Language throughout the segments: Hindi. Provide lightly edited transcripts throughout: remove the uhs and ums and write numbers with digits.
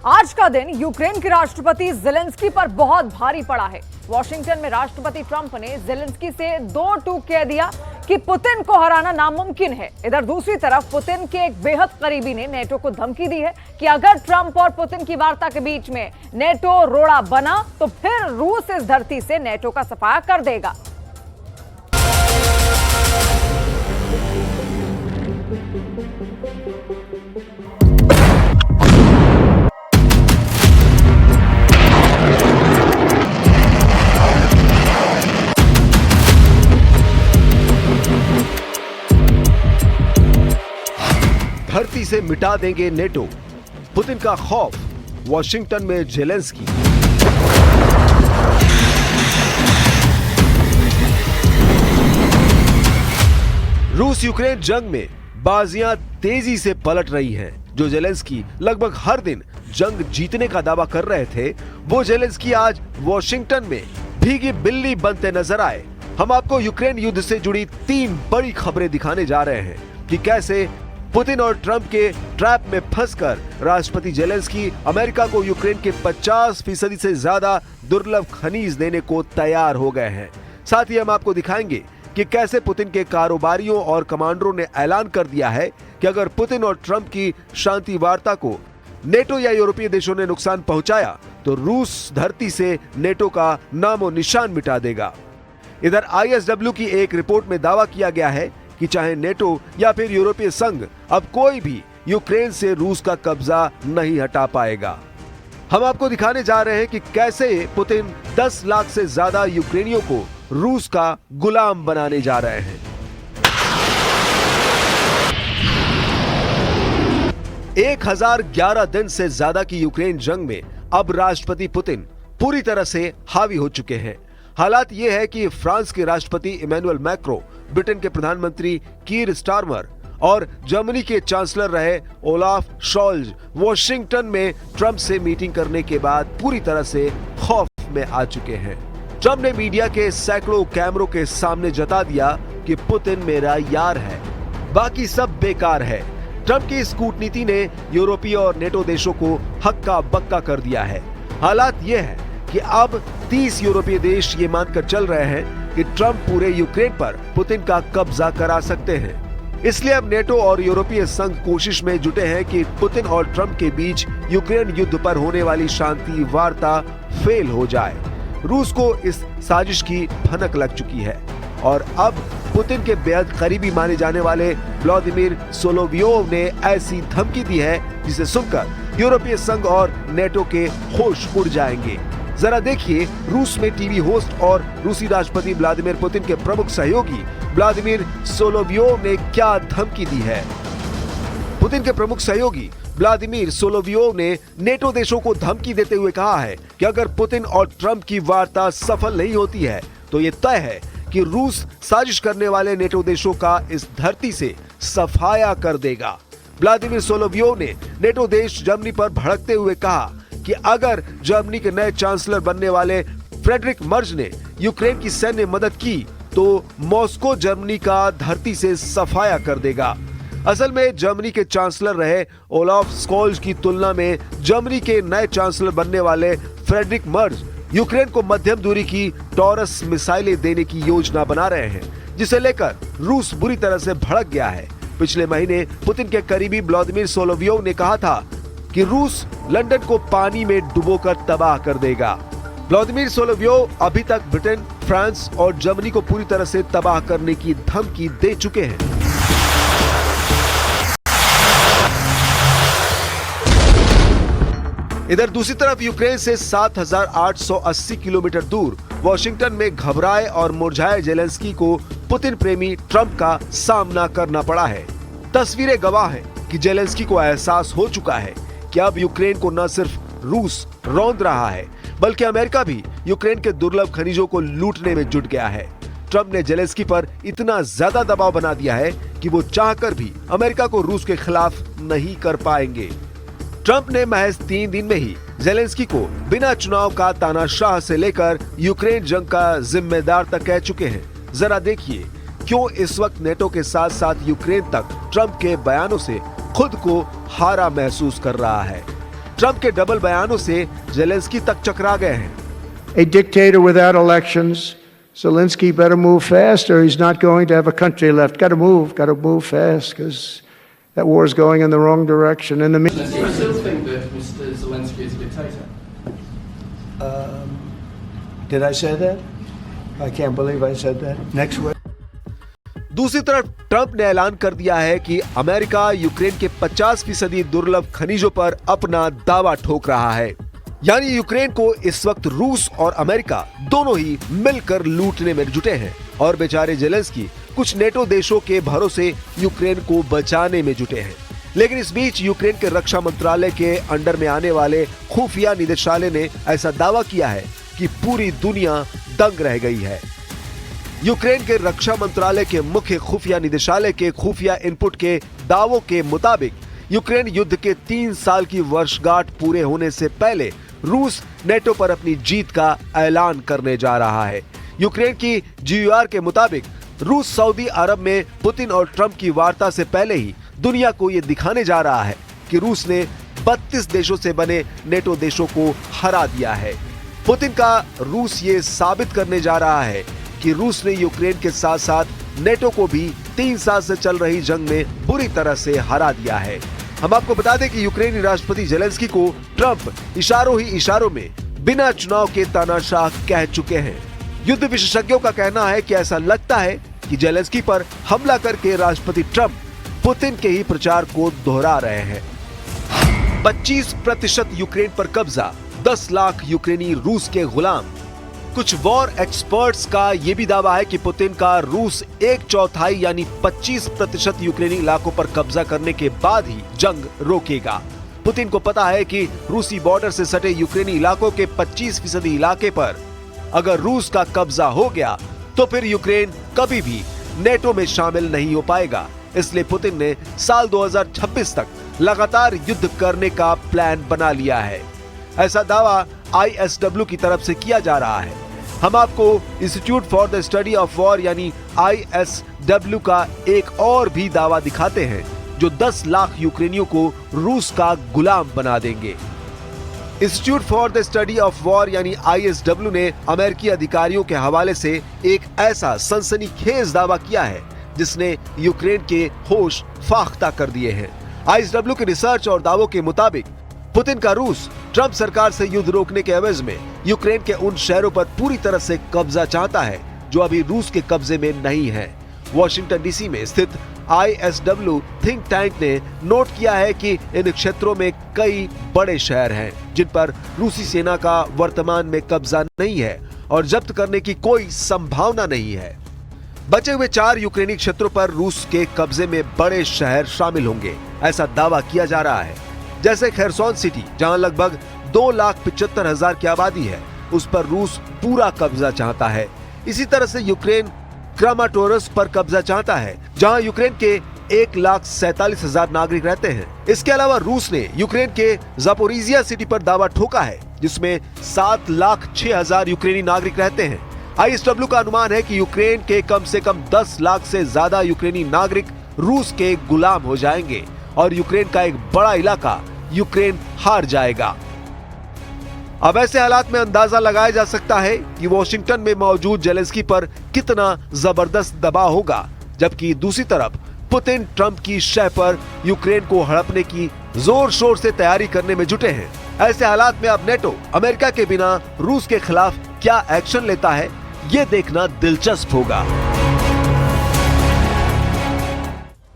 आज का दिन यूक्रेन के राष्ट्रपति जेलेंस्की पर बहुत भारी पड़ा है। वॉशिंगटन में राष्ट्रपति ट्रंप ने जेलेंस्की से 2-2 कह दिया कि पुतिन को हराना नामुमकिन है। इधर दूसरी तरफ पुतिन के एक बेहद करीबी ने नेटो को धमकी दी है कि अगर ट्रंप और पुतिन की वार्ता के बीच में नेटो रोड़ा बना तो फिर रूस इस धरती से नेटो का सफाया कर देगा। धरती से मिटा देंगे नेटो, पुतिन का खौफ, वॉशिंगटन में जेलेंस्की। रूस यूक्रेन जंग में बाजियां तेजी से पलट रही हैं। जो जेलेंस्की लगभग हर दिन जंग जीतने का दावा कर रहे थे, वो जेलेंस्की आज वॉशिंगटन में भीगी बिल्ली बनते नजर आए। हम आपको यूक्रेन युद्ध से जुड़ी 3 बड़ी खबरें दिखाने जा रहे हैं कि कैसे पुतिन और ट्रंप के ट्रैप में फंसकर राष्ट्रपति जेलेंस्की अमेरिका को यूक्रेन के 50% से ज्यादा दुर्लभ खनिज देने को तैयार हो गए हैं। साथ ही हम आपको दिखाएंगे कि कैसे पुतिन के कारोबारियों और कमांडरों ने ऐलान कर दिया है कि अगर पुतिन और ट्रंप की शांति वार्ता को नेटो या यूरोपीय देशों ने नुकसान पहुंचाया तो रूस धरती से नेटो का नामो निशान मिटा देगा। इधर ISW की एक रिपोर्ट में दावा किया गया है कि चाहे नेटो या फिर यूरोपीय संघ, अब कोई भी यूक्रेन से रूस का कब्जा नहीं हटा पाएगा। हम आपको दिखाने जा रहे हैं कि कैसे पुतिन 10 लाख से ज्यादा यूक्रेनियों को रूस का गुलाम बनाने जा रहे हैं। 1011 दिन से ज्यादा की यूक्रेन जंग में अब राष्ट्रपति पुतिन पूरी तरह से हावी हो चुके हैं। हालात ये है कि फ्रांस के राष्ट्रपति इमैनुअल मैक्रो, ब्रिटेन के प्रधानमंत्री कीर स्टारमर और जर्मनी के चांसलर रहे ओलाफ शॉल्ज वॉशिंगटन में ट्रंप से मीटिंग करने के बाद पूरी तरह से खौफ में आ चुके हैं। ट्रंप ने मीडिया के सैकड़ों कैमरों के सामने जता दिया कि पुतिन मेरा यार है, बाकी सब बेकार है। ट्रंप की इस कूटनीति ने यूरोपीय और नेटो देशों को हक्का बक्का कर दिया है। हालात ये है कि अब 30 यूरोपीय देश ये मानकर चल रहे हैं कि ट्रंप पूरे यूक्रेन पर पुतिन का कब्जा करा सकते हैं। इसलिए अब नेटो और यूरोपीय संघ कोशिश में जुटे हैं कि पुतिन और ट्रंप के बीच यूक्रेन युद्ध पर होने वाली शांति वार्ता फेल हो जाए। रूस को इस साजिश की भनक लग चुकी है और अब पुतिन के बेहद करीबी माने जाने वाले व्लादिमीर सोलोवियोव ने ऐसी धमकी दी है जिसे सुनकर यूरोपीय संघ और नेटो के होश उड़ जाएंगे। जरा देखिए रूस में टीवी होस्ट और रूसी राष्ट्रपति व्लादिमीर पुतिन के प्रमुख सहयोगी व्लादिमीर सोलोवियोव ने क्या धमकी दी है। पुतिन के प्रमुख सहयोगी व्लादिमीर सोलोवियोव ने नेटो देशों को धमकी देते हुए कहा है कि अगर पुतिन और ट्रंप की वार्ता सफल नहीं होती है तो ये तय है कि रूस साजिश करने वाले नेटो देशों का इस धरती से सफाया कर देगा। व्लादिमीर सोलोवियोव ने नेटो देश जर्मनी पर भड़कते हुए कहा कि अगर जर्मनी के नए चांसलर बनने वाले फ्रेडरिक मर्ज ने यूक्रेन की सैन्य मदद की तो मॉस्को जर्मनी का धरती से सफाया कर देगा। असल में जर्मनी के चांसलर रहे ओलाफ स्कॉल्ज की तुलना में जर्मनी के नए चांसलर बनने वाले फ्रेडरिक मर्ज यूक्रेन को मध्यम दूरी की टॉरस मिसाइलें देने की योजना बना रहे हैं, जिसे लेकर रूस बुरी तरह से भड़क गया है। पिछले महीने पुतिन के करीबी व्लादिमीर सोलोवियोव ने कहा था कि रूस लंदन को पानी में डुबोकर तबाह कर देगा। व्लादिमीर सोलोवियोव अभी तक ब्रिटेन, फ्रांस और जर्मनी को पूरी तरह से तबाह करने की धमकी दे चुके हैं। इधर दूसरी तरफ यूक्रेन से 7,880 किलोमीटर दूर वॉशिंगटन में घबराए और मुरझाए जेलेंस्की को पुतिन प्रेमी ट्रंप का सामना करना पड़ा है। तस्वीरें गवाह हैं कि जेलेंस्की को एहसास हो चुका है कि अब यूक्रेन को न सिर्फ रूस रौंद रहा है बल्कि अमेरिका भी यूक्रेन के दुर्लभ खनिजों को लूटने में जुट गया है। ट्रंप ने जेलेंस्की पर इतना ज्यादा दबाव बना दिया है कि वो चाहकर भी अमेरिका को रूस के खिलाफ नहीं कर पाएंगे। ट्रंप ने महज 3 दिन में ही जेलेंस्की को बिना चुनाव का तानाशाह से लेकर यूक्रेन जंग का जिम्मेदार तक कह चुके हैं। जरा देखिए क्यों इस वक्त नेटो के साथ साथ यूक्रेन तक ट्रंप के बयानों से खुद को हारा महसूस कर रहा है। ट्रंप के डबल बयानों से जेलेंस्की तक चकरा गए हैं। A dictator without elections. Zelensky better move fast or he's not going to have a country left. Got to move fast because that war is going in the wrong direction. In the Do you still think that Mr. Zelensky is a dictator? Did I say that? I can't believe I said that. Next week. दूसरी तरफ ट्रंप ने ऐलान कर दिया है कि अमेरिका यूक्रेन के 50% दुर्लभ खनिजों पर अपना दावा ठोक रहा है। यानी यूक्रेन को इस वक्त रूस और अमेरिका दोनों ही मिलकर लूटने में जुटे हैं और बेचारे जेलेंस्की कुछ नेटो देशों के भरोसे यूक्रेन को बचाने में जुटे हैं। लेकिन इस बीच यूक्रेन के रक्षा मंत्रालय के अंडर में आने वाले खुफिया निदेशालय ने ऐसा दावा किया है कि पूरी दुनिया दंग रह गई है। यूक्रेन के रक्षा मंत्रालय के मुख्य खुफिया निदेशालय के खुफिया इनपुट के दावों के मुताबिक यूक्रेन युद्ध के 3 साल की वर्षगांठ पूरे होने से पहले रूस नेटो पर अपनी जीत का ऐलान करने जा रहा है। यूक्रेन की GUR के मुताबिक रूस सऊदी अरब में पुतिन और ट्रंप की वार्ता से पहले ही दुनिया को यह दिखाने जा रहा है कि रूस ने 32 देशों से बने नेटो देशों को हरा दिया है। पुतिन का रूस ये साबित करने जा रहा है कि रूस ने यूक्रेन के साथ साथ नेटो को भी 3 साल से चल रही जंग में बुरी तरह से हरा दिया है। हम आपको बता दें कि यूक्रेनी राष्ट्रपति जेलेंस्की को ट्रंप इशारों ही इशारों में बिना चुनाव के तानाशाह कह चुके हैं। युद्ध विशेषज्ञों का कहना है कि ऐसा लगता है कि जेलेंस्की पर हमला करके राष्ट्रपति ट्रंप पुतिन के ही प्रचार को दोहरा रहे हैं। 25% यूक्रेन पर कब्जा, 10 लाख यूक्रेनी रूस के गुलाम। कुछ वॉर एक्सपर्ट्स का यह भी दावा है कि पुतिन का रूस 1/4 यानी 25% यूक्रेनी इलाकों पर कब्जा करने के बाद ही जंग रोकेगा। पुतिन को पता है कि रूसी बॉर्डर से सटे यूक्रेनी इलाकों के 25% इलाके पर अगर रूस का कब्जा हो गया तो फिर यूक्रेन कभी भी नेटो में शामिल नहीं हो पाएगा। इसलिए पुतिन ने साल 2026 तक लगातार युद्ध करने का प्लान बना लिया है। ऐसा दावा ISW की तरफ से किया जा रहा है। हम आपको institute for the study of war यानी ISW का एक और भी दावा दिखाते हैं जो 10 लाख यूक्रेनियों को रूस का गुलाम बना देंगे। Institute for the study of war यानी ISW ने अमेरिकी अधिकारियों के हवाले से एक ऐसा सनसनीखेज दावा किया है जिसने यूक्रेन के होश फाख्ता कर दिए हैं। ISW के रिसर्च और दावों के मुताबिक पुतिन का रूस ट्रंप सरकार से युद्ध रोकने के एवज में यूक्रेन के उन शहरों पर पूरी तरह से कब्जा चाहता है जो अभी रूस के कब्जे में नहीं है। वॉशिंगटन DC में स्थित ISW थिंक टैंक ने नोट किया है कि इन क्षेत्रों में कई बड़े शहर हैं जिन पर रूसी सेना का वर्तमान में कब्जा नहीं है और जब्त करने की कोई संभावना नहीं है। बचे हुए 4 यूक्रेनी क्षेत्रों पर रूस के कब्जे में बड़े शहर शामिल होंगे, ऐसा दावा किया जा रहा है। जैसे खेरसोन सिटी जहां लगभग 2,75,000 की आबादी है, उस पर रूस पूरा कब्जा चाहता है। इसी तरह से यूक्रेन क्रामाटोरस पर कब्जा चाहता है जहां यूक्रेन के 1,47,000 नागरिक रहते हैं। इसके अलावा रूस ने यूक्रेन के ज़ापोरिजिया सिटी पर दावा ठोका है जिसमें 7,06,000 यूक्रेनी नागरिक रहते हैं। ISW का अनुमान है कि यूक्रेन के कम से कम 10 लाख से ज्यादा यूक्रेनी नागरिक रूस के गुलाम हो जाएंगे और यूक्रेन का एक बड़ा इलाका यूक्रेन हार जाएगा। अब ऐसे हालात में अंदाजा लगाया जा सकता है कि वॉशिंगटन में मौजूद जेलेंस्की पर कितना जबरदस्त दबाव होगा, जबकि दूसरी तरफ पुतिन ट्रंप की शह पर यूक्रेन को हड़पने की जोर शोर से तैयारी करने में जुटे हैं। ऐसे हालात में अब नेटो अमेरिका के बिना रूस के खिलाफ क्या एक्शन लेता है, ये देखना दिलचस्प होगा।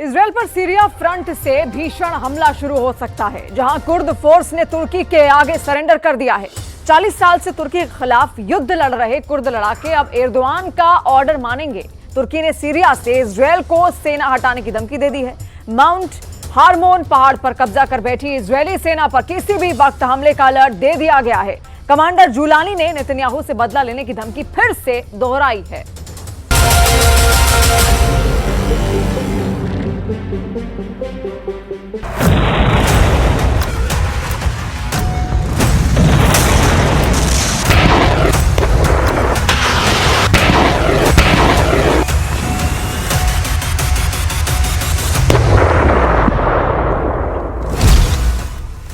इजरायल पर सीरिया फ्रंट से भीषण हमला शुरू हो सकता है, जहां कुर्द फोर्स ने तुर्की के आगे सरेंडर कर दिया है। 40 साल से तुर्की के खिलाफ युद्ध लड़ रहे कुर्द लड़ाके अब एर्दोआन का ऑर्डर मानेंगे। तुर्की ने सीरिया से इजरायल को सेना हटाने की धमकी दे दी है। माउंट हार्मोन पहाड़ पर कब्जा कर बैठी इजरायली सेना पर किसी भी वक्त हमले का अलर्ट दे दिया गया है। कमांडर जुलानी ने नेतन्याहू से बदला लेने की धमकी फिर से दोहराई है।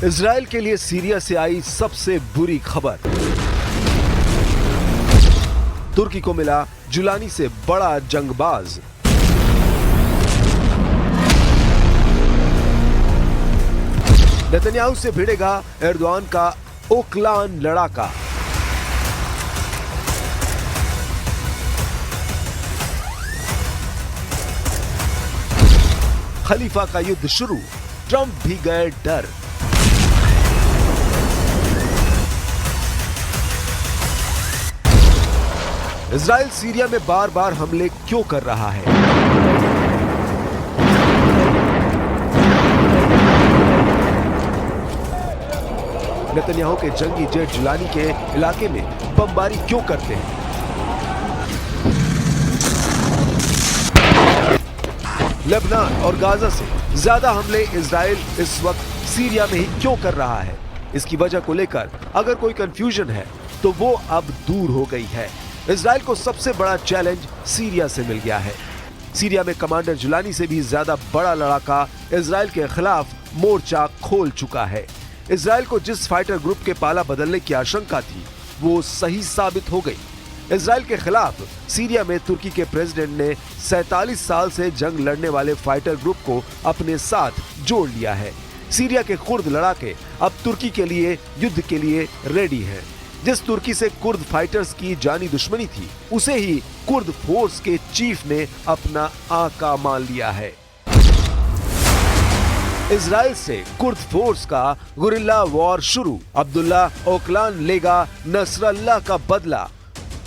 इजराइल के लिए सीरिया से आई सबसे बुरी खबर। तुर्की को मिला जुलानी से बड़ा जंगबाज। नेतन्याहू से भिड़ेगा एर्दोआन का ओकलान लड़ाका। खलीफा का युद्ध शुरू, ट्रंप भी गए डर। इजराइल सीरिया में बार बार हमले क्यों कर रहा है? नेतन्याहू के जंगी जेट जुलानी के इलाके में बमबारी क्यों करते हैं? लेबनान और गाजा से ज्यादा हमले इजराइल इस वक्त सीरिया में ही क्यों कर रहा है? इसकी वजह को लेकर अगर कोई कंफ्यूजन है तो वो अब दूर हो गई है। इजराइल को सबसे बड़ा चैलेंज सीरिया से मिल गया है। सीरिया में कमांडर जुलानी से भी ज्यादा बड़ा लड़ाका इजराइल के खिलाफ मोर्चा खोल चुका है। इजराइल को जिस फाइटर ग्रुप के पाला बदलने की आशंका थी वो सही साबित हो गई। इजराइल के खिलाफ सीरिया में तुर्की के प्रेसिडेंट ने 47 साल से जंग लड़ने वाले फाइटर ग्रुप को अपने साथ जोड़ लिया है। सीरिया के कुर्द लड़ाके अब तुर्की के लिए युद्ध के लिए रेडी हैं। जिस तुर्की से कुर्द फाइटर्स की जानी दुश्मनी थी उसे ही कुर्द फोर्स के चीफ ने अपना आका मान लिया है। इजराइल से कुर्द फोर्स का गुरिल्ला वॉर शुरू। अब्दुल्ला ओकलान लेगा नसरल्लाह का बदला।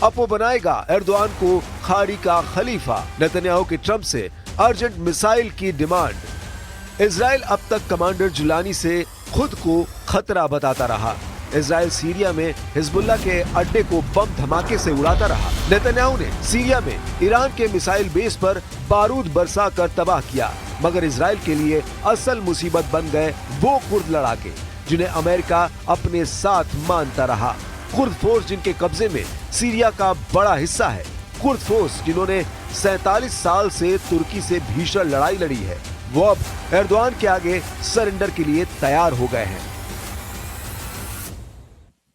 अब वो बनाएगा एर्दोआन को खाड़ी का खलीफा। नेतन्याहू की ट्रंप से अर्जेंट मिसाइल की डिमांड। इजराइल अब तक कमांडर जुलानी से खुद को खतरा बताता रहा। इजराइल सीरिया में हिजबुल्लाह के अड्डे को बम धमाके से उड़ाता रहा। नेतन्याहू ने सीरिया में ईरान के मिसाइल बेस पर बारूद बरसा कर तबाह किया। मगर इजराइल के लिए असल मुसीबत बन गए वो कुर्द लड़ाके जिन्हें अमेरिका अपने साथ मानता रहा। कुर्द फोर्स जिनके कब्जे में सीरिया का बड़ा हिस्सा है। कुर्द फोर्स जिन्होंने 47 साल से तुर्की से भीषण लड़ाई लड़ी है, वो अब एर्दोआन के आगे सरेंडर के लिए तैयार हो गए हैं।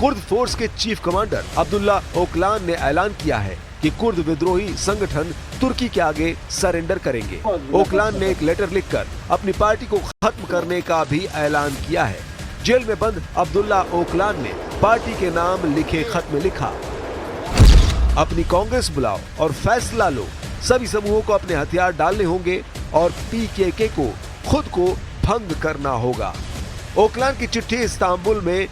कुर्द फोर्स के चीफ कमांडर अब्दुल्ला ओकलान ने ऐलान किया है कि कुर्द विद्रोही संगठन तुर्की के आगे सरेंडर करेंगे। ओकलान ने एक लेटर लिखकर अपनी पार्टी को खत्म करने का भी ऐलान किया है। जेल में बंद अब्दुल्ला ओकलान ने पार्टी के नाम लिखे खत में लिखा, अपनी कांग्रेस बुलाओ और फैसला लो। सभी समूहों को अपने हथियार डालने होंगे और पीकेके को खुद को भंग करना होगा। ओकलान की चिट्ठी इस्तांबुल में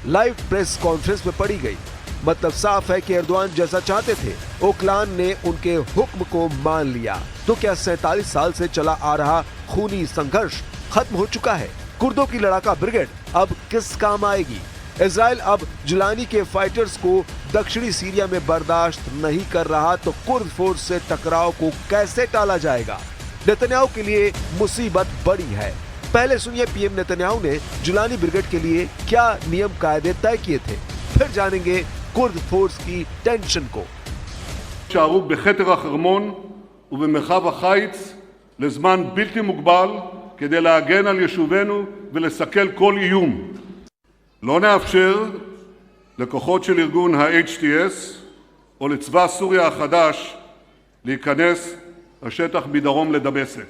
लाइव प्रेस कॉन्फ्रेंस में पढ़ी गई। मतलब साफ है कि एर्दोआन जैसा चाहते थे, ओकलान ने उनके हुक्म को मान लिया। तो क्या 47 साल से चला आ रहा खूनी संघर्ष खत्म हो चुका है? कुर्दों की लड़ाका ब्रिगेड अब किस काम आएगी? इजराइल अब जुलानी के फाइटर्स को दक्षिणी सीरिया में बर्दाश्त नहीं कर रहा तो कुर्द फोर्स से टकराव को कैसे टाला जाएगा? नेतन्याहू के लिए मुसीबत बड़ी है। पहले सुनिए पीएम नेतन्याहू ने जुलानी ब्रिगेड के लिए क्या नियम कायदे तय किए थे, फिर जानेंगे कुर्द फोर्स की टेंशन को। שערו בחתר החרמון ובמרחב החיץ לזמן בלתי מוגבל כדי להגן על יישובינו ולסכל כל איום. לא נאפשר לכוחות של ארגון ה-HTS או לצבא סוריה החדש להיכנס השטח מדרום לדמשק.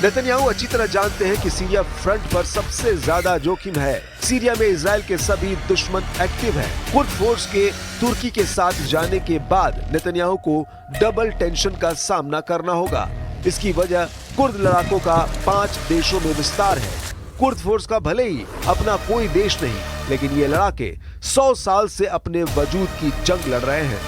नेतन्याहू अच्छी तरह जानते हैं कि सीरिया फ्रंट पर सबसे ज्यादा जोखिम है। सीरिया में इजराइल के सभी दुश्मन एक्टिव हैं। कुर्द फोर्स के तुर्की के साथ जाने के बाद नेतन्याहू को डबल टेंशन का सामना करना होगा। इसकी वजह कुर्द लड़ाकों का 5 देशों में विस्तार है। कुर्द फोर्स का भले ही अपना कोई देश नहीं, लेकिन ये लड़ाके 100 साल से अपने वजूद की जंग लड़ रहे हैं।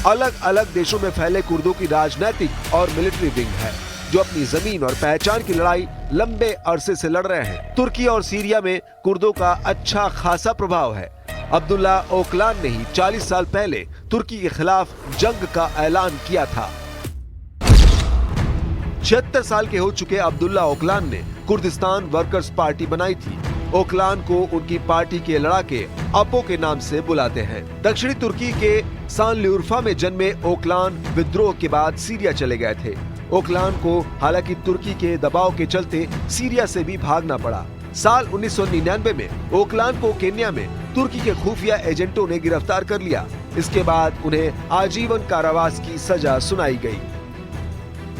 अलग अलग देशों में फैले कुर्दों की राजनैतिक और मिलिट्री विंग है जो अपनी जमीन और पहचान की लड़ाई लंबे अरसे से लड़ रहे हैं। तुर्की और सीरिया में कुर्दों का अच्छा खासा प्रभाव है। अब्दुल्ला ओकलान ने ही 40 साल पहले तुर्की के खिलाफ जंग का ऐलान किया था। 76 साल के हो चुके अब्दुल्ला ओकलान ने कुर्दिस्तान वर्कर्स पार्टी बनाई थी। ओकलान को उनकी पार्टी के लड़ाके अपो के नाम से बुलाते हैं। दक्षिणी तुर्की के सांलिउर्फा में जन्मे ओकलान विद्रोह के बाद सीरिया चले गए थे। ओकलान को हालांकि तुर्की के दबाव के चलते सीरिया से भी भागना पड़ा। साल 1999 में ओकलान को केन्या में तुर्की के खुफिया एजेंटों ने गिरफ्तार कर लिया। इसके बाद उन्हें आजीवन कारावास की सजा सुनाई गई।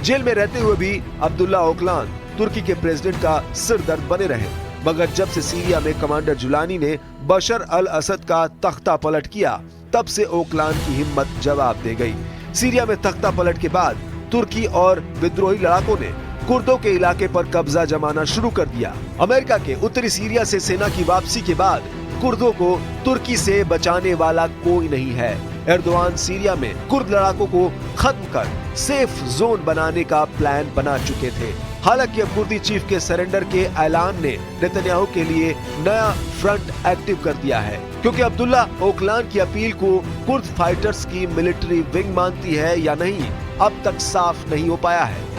जेल में रहते हुए भी अब्दुल्ला ओकलान तुर्की के प्रेसिडेंट का सिरदर्द बने रहे, मगर जब से सीरिया में कमांडर जुलानी ने बशर अल असद का तख्ता पलट किया, तब से ओकलान की हिम्मत जवाब दे गई। सीरिया में तख्ता पलट के बाद तुर्की और विद्रोही लड़ाकों ने कुर्दों के इलाके पर कब्जा जमाना शुरू कर दिया। अमेरिका के उत्तरी सीरिया से सेना की वापसी के बाद कुर्दों को तुर्की से बचाने वाला कोई नहीं है। एर्दोआन सीरिया में कुर्द लड़ाकों को खत्म कर सेफ जोन बनाने का प्लान बना चुके थे। हालांकि अब कुर्दी चीफ के सरेंडर के ऐलान ने नेतन्याहू के लिए नया फ्रंट एक्टिव कर दिया है, क्योंकि अब्दुल्ला ओकलान की अपील को कुर्द फाइटर्स की मिलिट्री विंग मानती है या नहीं, अब तक साफ नहीं हो पाया है।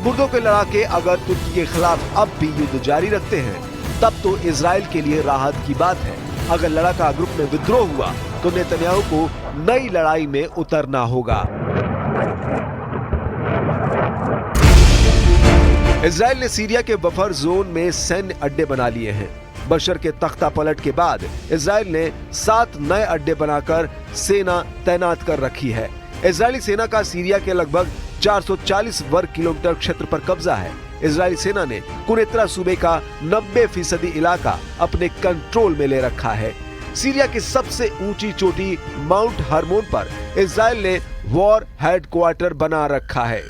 कुर्दों के लड़ाके अगर तुर्की के खिलाफ अब भी युद्ध जारी रखते हैं, तब तो इजराइल के लिए राहत की बात है। अगर लड़ाका ग्रुप में विद्रोह हुआ तो नेतन्याहू को नई लड़ाई में उतरना होगा। इजराइल ने सीरिया के बफर जोन में सैन्य अड्डे बना लिए हैं। बशर के तख्ता पलट के बाद इजराइल ने 7 नए अड्डे बनाकर सेना तैनात कर रखी है। इजरायली सेना का सीरिया के लगभग 440 वर्ग किलोमीटर क्षेत्र पर कब्जा है। इजरायली सेना ने कुनेत्रा सूबे का 90% इलाका अपने कंट्रोल में ले रखा है। सीरिया की सबसे ऊंची चोटी माउंट हरमोन पर इजराइल ने वॉर हेडक्वार्टर बना रखा है।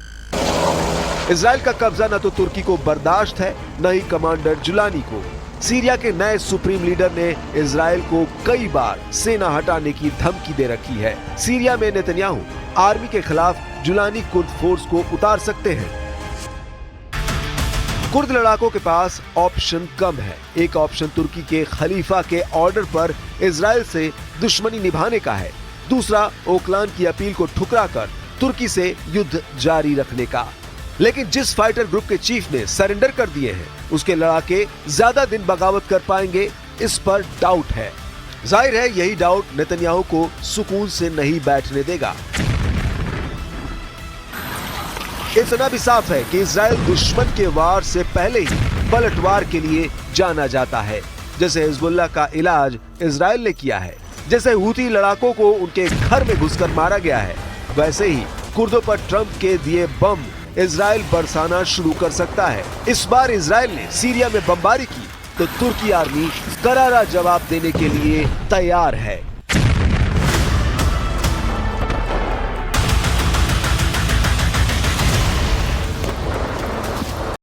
इजराइल का कब्जा न तो तुर्की को बर्दाश्त है, न ही कमांडर जुलानी को। सीरिया के नए सुप्रीम लीडर ने इजराइल को कई बार सेना हटाने की धमकी दे रखी है। सीरिया में नेतन्याहू आर्मी के खिलाफ जुलानी कुर्द फोर्स को उतार सकते हैं। कुर्द लड़ाकों के पास ऑप्शन कम है। एक ऑप्शन तुर्की के खलीफा के ऑर्डर पर इजराइल से दुश्मनी निभाने का है, दूसरा ओकलान की अपील को ठुकराकर तुर्की से युद्ध जारी रखने का। लेकिन जिस फाइटर ग्रुप के चीफ ने सरेंडर कर दिए हैं, उसके लड़ाके ज्यादा दिन बगावत कर पाएंगे, इस पर डाउट है। जाहिर है यही डाउट नेतन्याहू को सुकून से नहीं बैठने देगा। इतना भी साफ है कि इजराइल दुश्मन के वार से पहले ही पलटवार के लिए जाना जाता है। जैसे हिजबुल्लाह का इलाज इजराइल ने किया है, जैसे हूती लड़ाकों को उनके घर में घुसकर मारा गया है, वैसे ही कुर्दों पर ट्रंप के दिए बम इजराइल बरसाना शुरू कर सकता है। इस बार इजराइल ने सीरिया में बमबारी की तो तुर्की आर्मी करारा जवाब देने के लिए तैयार है।